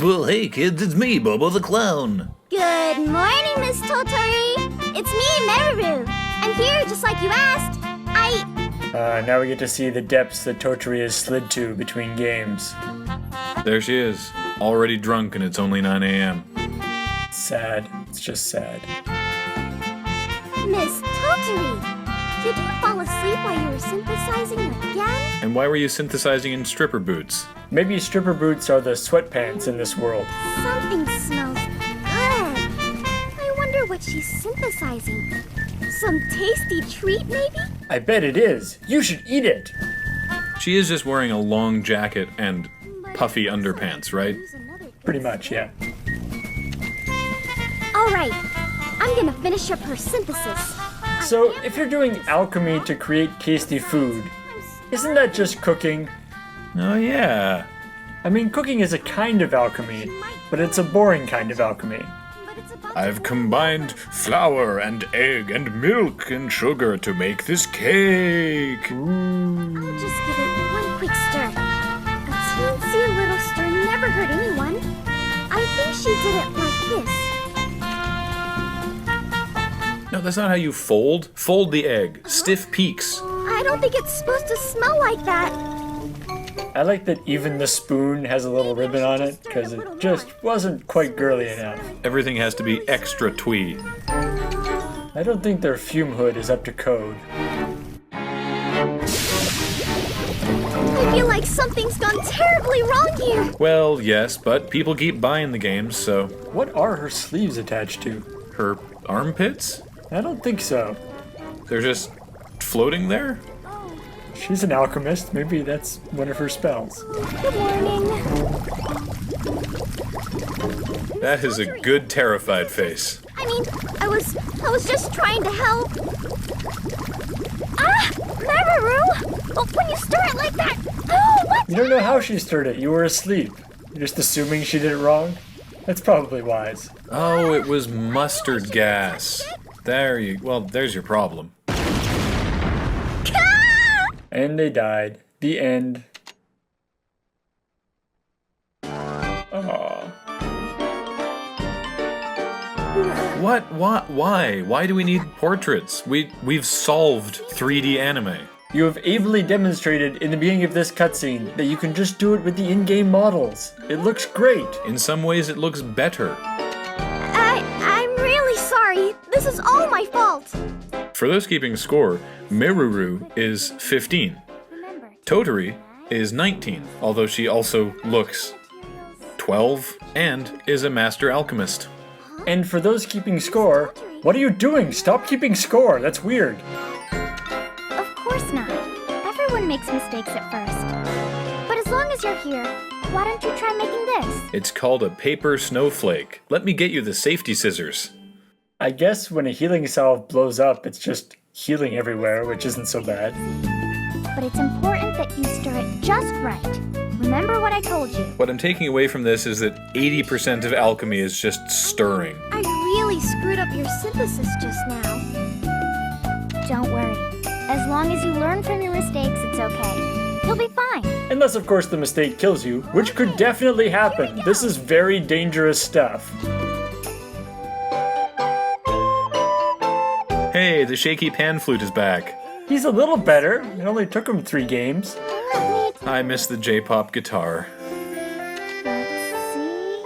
Well, hey kids, it's me, Bobo the Clown. Good morning, Miss Totori. It's me, Meruru. I'm here, just like you asked. Now we get to see the depths that Totori has slid to between games. There she is, already drunk and it's only 9 a.m. Sad. It's just sad. Miss Totori, did you fall asleep while you were synthesizing again? And why were you synthesizing in stripper boots? Maybe stripper boots are the sweatpants in this world. Something smells good. I wonder what she's synthesizing. Some tasty treat, maybe? I bet it is. You should eat it. She is just wearing a long jacket and puffy underpants, right? Pretty much, yeah. All right, I'm gonna finish up her synthesis. So, if you're doing alchemy to create tasty food, isn't that just cooking? Oh yeah. I mean, cooking is a kind of alchemy, but it's a boring kind of alchemy. I've combined flour and egg and milk and sugar to make this cake. I'll just give it one quick stir. A teensy little stir never hurt anyone. I think she did it like this. No, that's not how you fold. Fold the egg. Stiff peaks. I don't think it's supposed to smell like that. I like that even the spoon has a little ribbon on it, because it just wasn't quite girly enough. Everything has to be extra twee. I don't think their fume hood is up to code. I feel like something's gone terribly wrong here. Well, yes, but people keep buying the games, so... What are her sleeves attached to? Her armpits? I don't think so. They're just floating there? She's an alchemist. Maybe that's one of her spells. Good morning. That is a good terrified face. I mean, I was just trying to help. Ah, Meruru! Oh, when you stir it like that. Oh, what? You don't know how she stirred it. You were asleep. You're just assuming she did it wrong? That's probably wise. Oh, it was mustard gas. There's your problem. And they died. The end. Aww. What? Why? Why do we need portraits? We've solved 3D anime. You have ably demonstrated in the beginning of this cutscene that you can just do it with the in-game models. It looks great. In some ways, it looks better. I'm really sorry. This is all my fault. For those keeping score, Meruru is 15. Totori is 19, although she also looks 12 and is a master alchemist. And for those keeping score, what are you doing? Stop keeping score. That's weird. Of course not. Everyone makes mistakes at first. But as long as you're here, why don't you try making this? It's called a paper snowflake. Let me get you the safety scissors. I guess when a healing salve blows up, it's just healing everywhere, which isn't so bad. But it's important that you stir it just right. Remember what I told you. What I'm taking away from this is that 80% of alchemy is just stirring. I really screwed up your synthesis just now. Don't worry. As long as you learn from your mistakes, it's okay. You'll be fine. Unless, of course, the mistake kills you, which could definitely happen. This is very dangerous stuff. Hey, the shaky pan flute is back. He's a little better. It only took him 3 games. I miss the J-pop guitar. Let's see.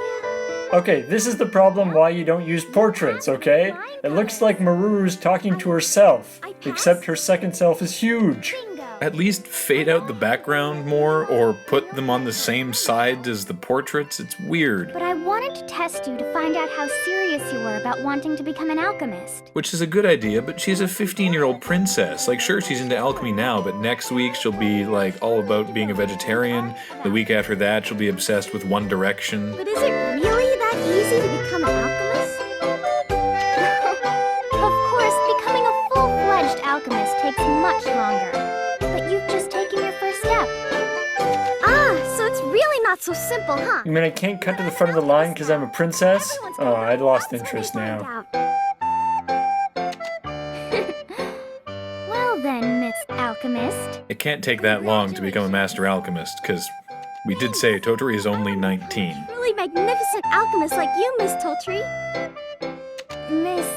Okay, this is the problem why you don't use portraits, okay? It looks like Maruru's talking to herself, except her second self is huge. At least fade out the background more, or put them on the same side as the portraits. It's weird. But I wanted to test you to find out how serious you were about wanting to become an alchemist. Which is a good idea, but she's a 15-year-old princess. Like, sure, she's into alchemy now, but next week she'll be, like, all about being a vegetarian. The week after that, she'll be obsessed with One Direction. But is it really that easy to become an alchemist? Of course, becoming a full-fledged alchemist takes much longer. But you've just taken your first step. Ah, so it's really not so simple, huh? You mean I can't cut to the front of the line because I'm a princess? Oh, I'd lost interest now. Well then, Miss Alchemist. It can't take that long to become a master alchemist, because We did say Totori is only 19. Really magnificent alchemist like you, Miss Toltri. Miss...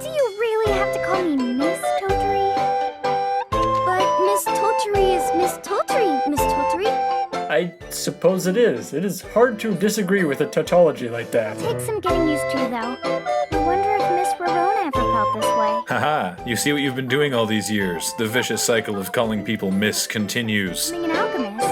Do you really have to call me Miss Toltri? But Miss Toltri is Miss Toltri, Miss Toltri. I suppose it is. It is hard to disagree with a tautology like that. Takes some getting used to, though. I wonder if Miss Rorona ever felt this way. Haha, you see what you've been doing all these years. The vicious cycle of calling people Miss continues. Becoming an alchemist.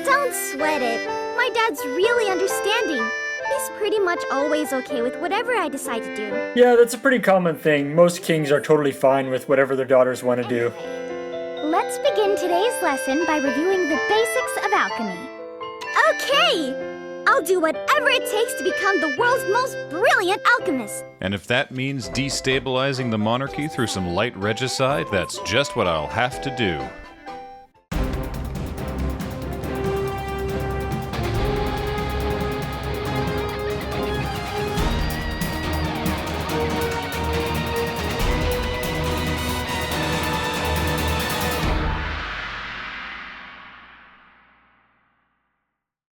Don't sweat it. My dad's really understanding. He's pretty much always okay with whatever I decide to do. Yeah, that's a pretty common thing. Most kings are totally fine with whatever their daughters want to do. Let's begin today's lesson by reviewing the basics of alchemy. Okay! I'll do whatever it takes to become the world's most brilliant alchemist. And if that means destabilizing the monarchy through some light regicide, that's just what I'll have to do.